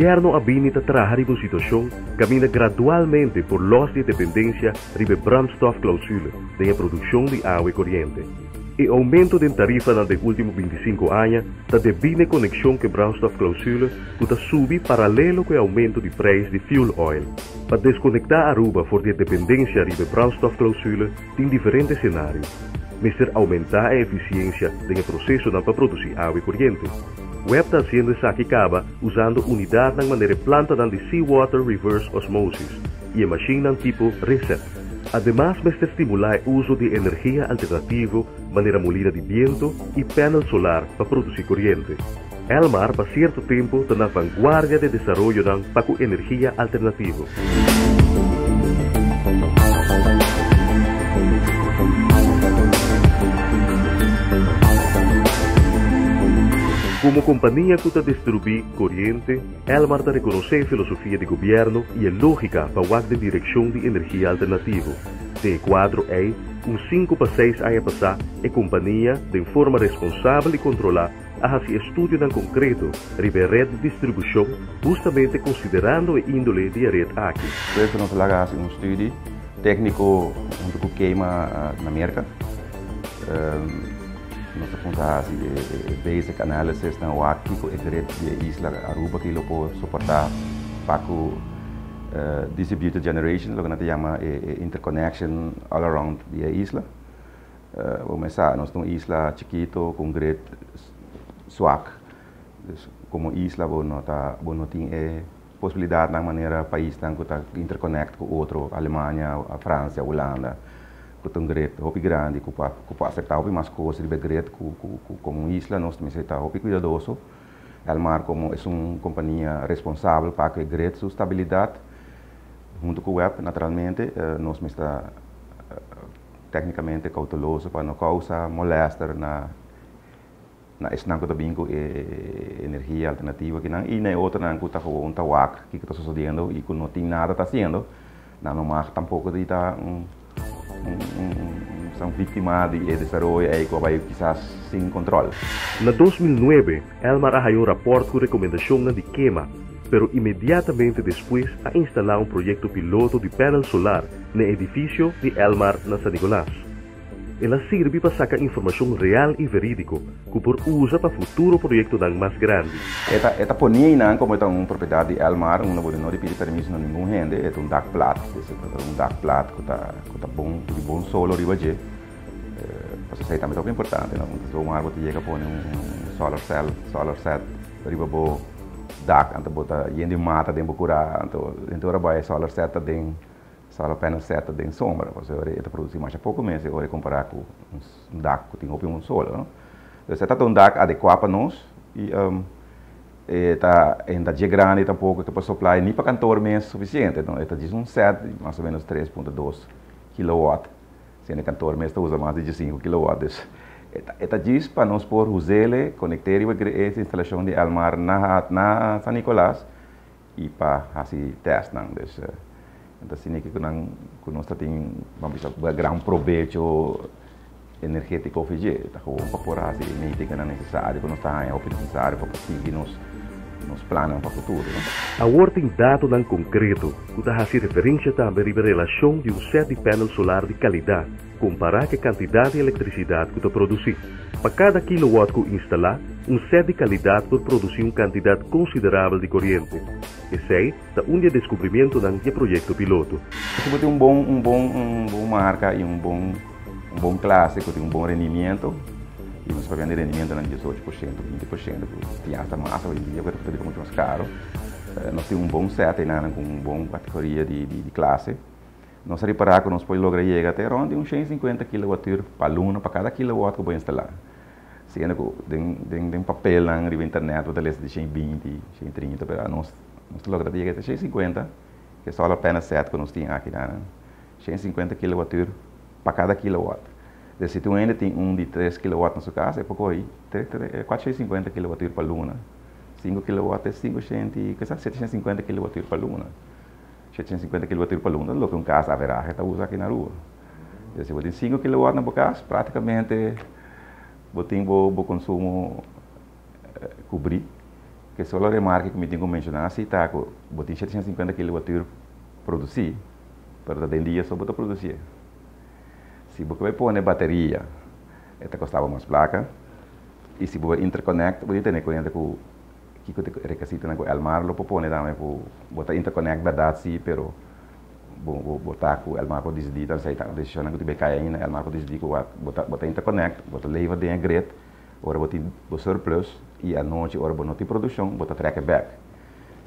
gobierno habilita trabajar en una situación camina gradualmente por los de dependencia de brandstofclausule de la producción de agua y corriente. El aumento de tarifa en los últimos 25 años está de conexión con brandstofclausule que está subiendo paralelo con el aumento de precio de fuel oil. Para desconectar Aruba por la dependencia de brandstofclausule en diferentes escenarios. Mister aumentar la eficiencia del proceso para producir agua y corriente. Web está haciendo esa caba usando unidad de manera planta de seawater reverse osmosis y machine tipo reset. Además, Mister estimular el uso de energía alternativa, manera molina de viento y panel solar para producir corriente. Elmar, para cierto tiempo, está en la vanguardia de desarrollo de energía alternativa. Como compañía que distribuye corriente, Elmar reconoce filosofía de gobierno y lógica para la dirección de energía alternativa. De cuadro es, un 5 para 6 años pasado, la compañía, de forma responsable y controlada, hace estudio en concreto de la red de distribución, justamente considerando el índole de la red aquí. Entonces, nos hace un estudio técnico junto con Queima en América. Nós apontamos basic analysis na aqui com a rede de isla Aruba que lo pode suportar para distributed generation, lo que nós chama interconnection all around the isla. Vamos pensar, nós temos uma isla chiquito com grid swak, como isla não tem possibilidade na maneira país que interconnect com outro, Alemanha, a França, a Holanda. Que tem grid hopi grande, que pode acertar hopi mais coisas de grid como isla, nós temos que estar hopi cuidadoso. Elmar como é uma companhia responsável para que grid sua estabilidade, junto com o web, naturalmente, nós temos que estar tecnicamente cauteloso para não causar molestar na esnanco também com energia alternativa que não e na outra não está com um tawak que está sucedendo e que não tem nada está sendo, não mais tampouco de estar são vítimas de desenvolvimento aí que vai quizás sem controle. Na 2009, Elmar arraiou um rapporto com recomendação de queima, pero imediatamente depois a instalar um projeto piloto de painel solar no edifício de Elmar na San Nicolás. Ela serve para sacar informação real e verídica que por usa para futuro projeto mais grande. Esta ponia como é uma propriedade de Elmar, não pode não pedir permisso a nenhum gente, é um dark plat, um dark plat que está bom, de bom solo riba je. Para isso também é importante, não? Então uma árvore chega põe solar set riba bo dark, então bota yende mata dentro curar, então ora vai solar set dentro solar panel set dentro sombra, você vai produzir mais pouco mês, você vai comparar com DAC que tem um solo, não? Então você está um DAC adequado para nós e está ainda de grande tampouco que para supply nem para 14 meses suficiente, então está diz um set mais ou menos 3.2 kW, sendo 14 meses está usa mais de 5 kW, está diz para nós por usar conectar essa instalação de Elmar na San Nicolás e para fazer teste, não? Então, assim, que nós temos um grande proveito energético hoje, tá com para assim, nem tem que não necessário, nós estamos necessário para seguir nos planos para o futuro. A Word tem dado em concreto, que está fazendo referência também à relação de um set de painel solar de qualidade, comparar com a quantidade de eletricidade que está produzindo. Para cada kilowatt que instalar, um set de qualidade pode produzir uma quantidade considerável de corrente. Esse é o descobrimento do projeto piloto. Se você tem bom marca e um bom clássico, tem bom rendimento, e nós podemos ter rendimento de 18%, 20%, tem até mais, hoje em dia vai ficar muito mais caro. Nós temos bom set com uma boa categoria de classe. Nós reparar que nós podemos lograr chegar até onde uns 150 kWh para luna, para cada kilowatt que eu vou instalar. Sendo que tem papel na internet, você lê de 120, 130, para nós logra chegar até 150, que é só a pena set que nós temos aqui, 150 kWh para cada kilowatt. Se tu ainda tem um de 3 kW na sua casa, é pouco aí, 450 kWh para luna. 5 kW é 750 kWh para luna. 750 kWh para luna, lo que um casa haverá que está usando aqui na rua. Se você tem 5 kW na sua casa, praticamente você tem o consumo cobrir que só a remarca que me tenho que mencionar assim, tá, que botem 750 kWh produzir, para dentro dia só botar produzir. Se você vai pôr na bateria, esta custava mais placa, e se você interconnect, você tem corrente com que você requisita com o mar, lo pôr também para botar interconnect verdade sim, pero botar com o mar para decidir, então sai a decisão que você cai ainda, o mar para decidir que botar interconnect, botar levar dentro da grid, ora botar o surplus e à noite ora botar não produção, botar track back.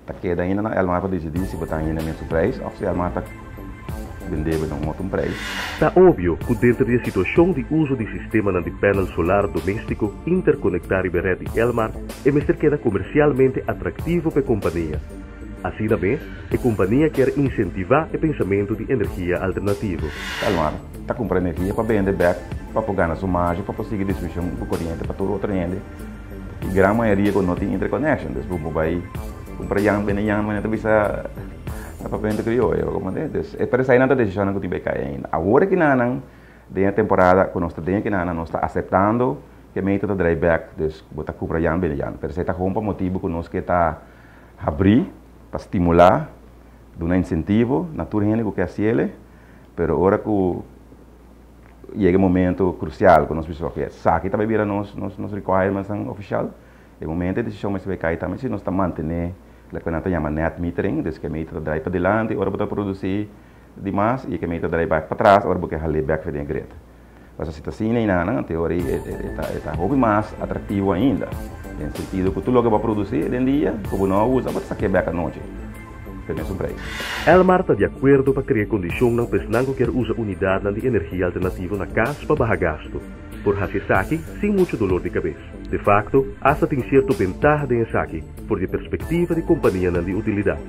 Tá queda ainda na o mar para decidir se botar ainda menos preço ou se o mar tá vendendo não muito preço. Está óbvio que dentro da situação de uso de sistema de painel solar doméstico interconectar e rede Elmar é mesmo queda comercialmente atrativo para a companhia. Assim também, a companhia quer incentivar o pensamento de energia alternativa. Elmar está comprando energia para vender back, para pagar na sua margem, para conseguir distribuição de corrente para todo o outro rende. E grande maioria não tem interconnection, então você vai comprar yang, vender yang, mas não bisa para vender crioulo, como diz. É para sair na decisão que tem que cair ainda. Agora que não, dentro da temporada, quando nós estamos dentro, nós estamos aceitando que o método de dryback, botar comprar yang, vender yang. Pero está com um motivo que nós que está abrir para estimular, dar um incentivo, naturalmente que é assim, pero agora que chega um momento crucial que nós precisamos que saque também vira nos requirements oficial, é o momento de decisão mas vai cair também se nós estamos mantendo o que nós chamamos net metering, desde que a meter drive para diante, agora para produzir demais e que a meter drive para trás, agora porque rally back para dentro da greta. Mas a situação ainda na teoria está muito mais atrativo ainda, no sentido que tu logo vai produzir dentro do dia, como não usa, vai sacar back à noite. Elmar está de acordo para criar condições para que não quer usar unidade de energia alternativa na casa para baixar gasto, por fazer saque sem muito dolor de cabeça. De facto, hasta tem certa vantagem de saque, por de perspectiva de companhia de utilidade.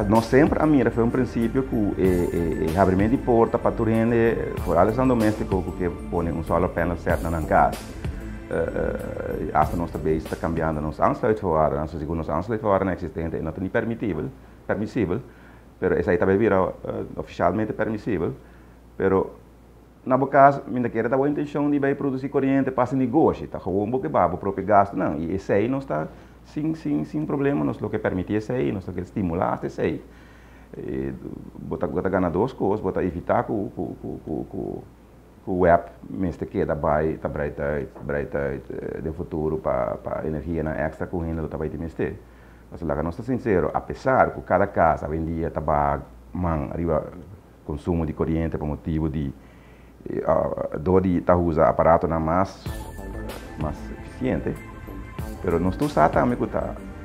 Nós sempre a mira foi um princípio que o abrimento de porta para o rende, por além doméstico, que põe solar panel certo na casa. Hasta nós também está cambiando nos aansluitvoorwaarden, nosso segundo nos aansluitvoorwaarden existente não é permissível, pero essa aí também vira oficialmente permissível, pero na caso, ainda quer dar a intenção de vai produzir corrente para esse negócio, tá com um pouco o próprio gasto não, e esse aí não está sem problema, nós lo que permite esse aí, nós lo que estimular esse aí, botar ganhar duas coisas, botar evitar que o web mesmo que da vai tá breita de futuro para energia na extra corrente do trabalho de mestre. Mas lá nós estamos sincero, apesar que cada casa vendia tabaco, arriba consumo de corrente por motivo de usa aparato na mais eficiente, pero nós estamos também que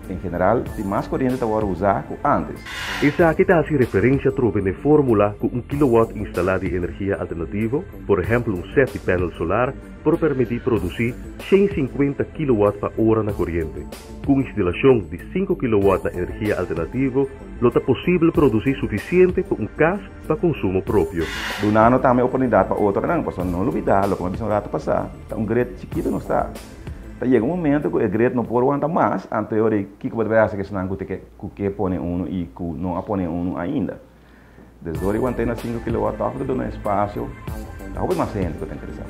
em geral, tem mais corrente para usar que antes. Essa aqui está a referência trove na fórmula com 1 kW instalado de energia alternativa, por exemplo, um set de painel solar, por permitir produzir 150 kW por hora na corrente. Com instalação de 5 kW de energia alternativa, é possível produzir suficiente para um caso para consumo próprio. Do ano também oportunidade para outro, não, para não olvidar, como a pessoa passar. Um grande chiquito não está. Chega um momento que o grande não pode aguentar mais, anterior que você vai fazer que senão que põe um e que não põe um ainda. Desde agora aguentei na 5 kW, dando um espaço, está muito mais gente que tem interessado.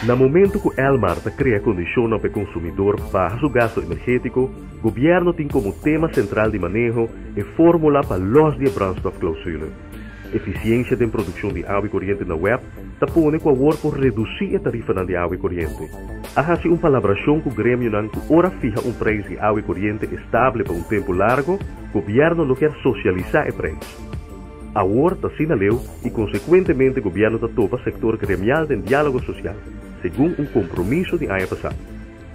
No momento que o Elmar cria condições para o consumidor baixo gasto energético, o governo tem como tema central de manejo a fórmula para los de brandstofklausulen. Eficiência de produção de água e corrente na web tapone com a work por reduzir a tarifa de água e corrente. Há uma palabração que o grêmio não ora fija um preço de água e corrente estável para um tempo largo, o governo não quer socializar o preço. A work está sinaleu e, consequentemente, o governo está topa o setor gremial de diálogo social, segundo um compromisso de ano passado.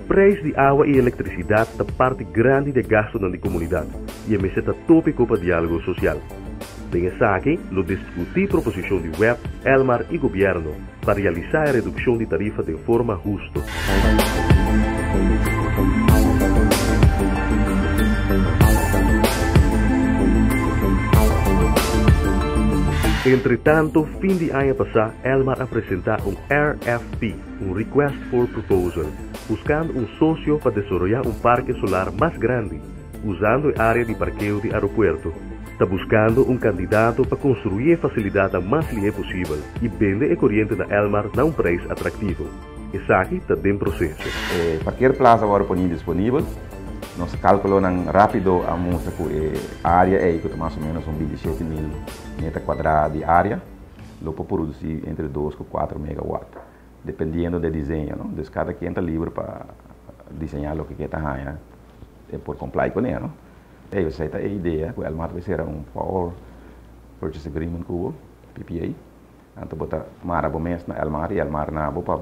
Preço de água e eletricidade está parte grande de gasto na comunidade e a mesa está tópico para diálogo social. Nessa aqui, lo discutir proposição de web, Elmar e governo para realizar a redução de tarifa de forma justa. Entretanto, fim de ano passado, Elmar apresentou um RFP, um Request for Proposal, buscando um sócio para desenvolver um parque solar mais grande, usando a área de parqueio do aeroporto. Está buscando um candidato para construir a facilidade mais livre possível e vender a corrente da Elmar a um preço atrativo. Essa aqui está em processo. Qualquer plaza agora disponível, nós calculamos rápido a música a área é que mais ou menos 27 mil metros quadrados de área, lo pode produzir entre 2 e 4 megawatts, dependendo do desenho, não? Então, cada quem está livre para desenhar o que quer ganhar, é por comprar com ele, não? E eu sei a ideia, que o Elmar vai ser Power Purchase Agreement com o PPA, então botar marabo mês na Elmar e Elmar na para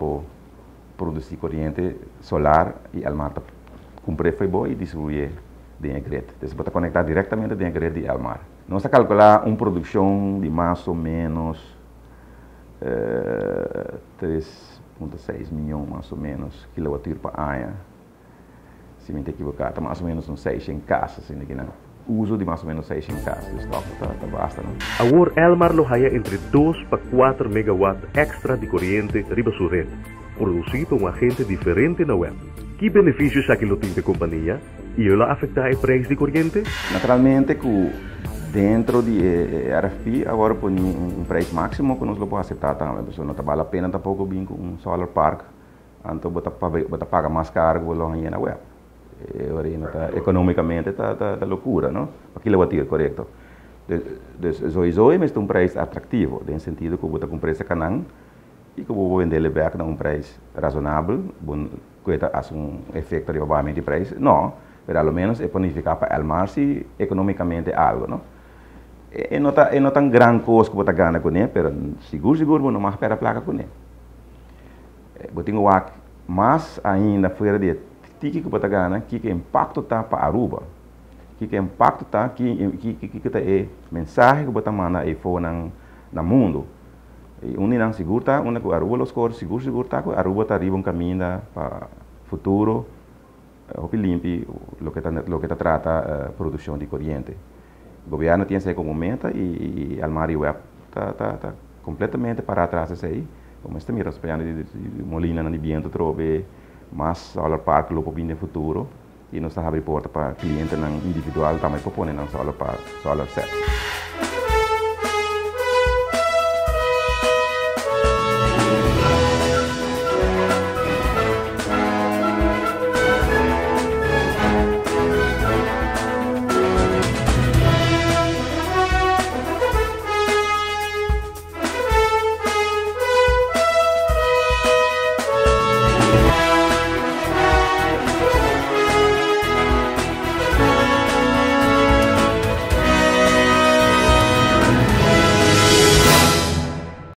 produzir corrente solar e Elmar cumprir foi bom e distribuir dentro da rede. Então, você pode conectar diretamente dentro da rede de Elmar. Nós estamos calculando uma produção de mais ou menos 3,6 milhões, mais ou menos, quilowatts por ano. Se me equivocar, está mais ou menos uns 600 casas, assim, o uso de mais ou menos 600 casas, o estoque está basta, não? Agora, Elmar lo haya entre 2 para 4 megawatts extra de corrente riba sua rede, produzido por um agente diferente na web. Que benefícios aqui lo tem da companhia e ela afeta o preço de corrente? Naturalmente, dentro de RFP, agora põe preço máximo que nós podemos aceitar também. Não vale a pena tampouco vir com um solar park, então você paga mais caro que você na web. Economicamente está loucura, não? Para quilowatts, correto. Isso é um preço atrativo, no sentido que você compra esse canal e que você vende ele back a preço razonável, que faz efeito de baixamento de preço. Não, mas ao menos é planificar para Elmar se economicamente algo, não? Não tão grande coisa que você ganha com ele, mas seguro você não mais espera a placa com ele. Você tem mais ainda fora de que você ganha, que impacto está para Aruba, que impacto está, que é mensagem que você manda aí fora no mundo. Não seguro está, que Aruba os cores seguro está, que Aruba está arriba caminho para futuro, limpo, o que trata produção de corrente. O governo tem esse momento e Elmar e Web está completamente para trás disso aí. Como estamos esperando de Molina no ambiente trove mais solar park no futuro e nós estamos abrindo porta para clientes individual também propondo solar park, solar set.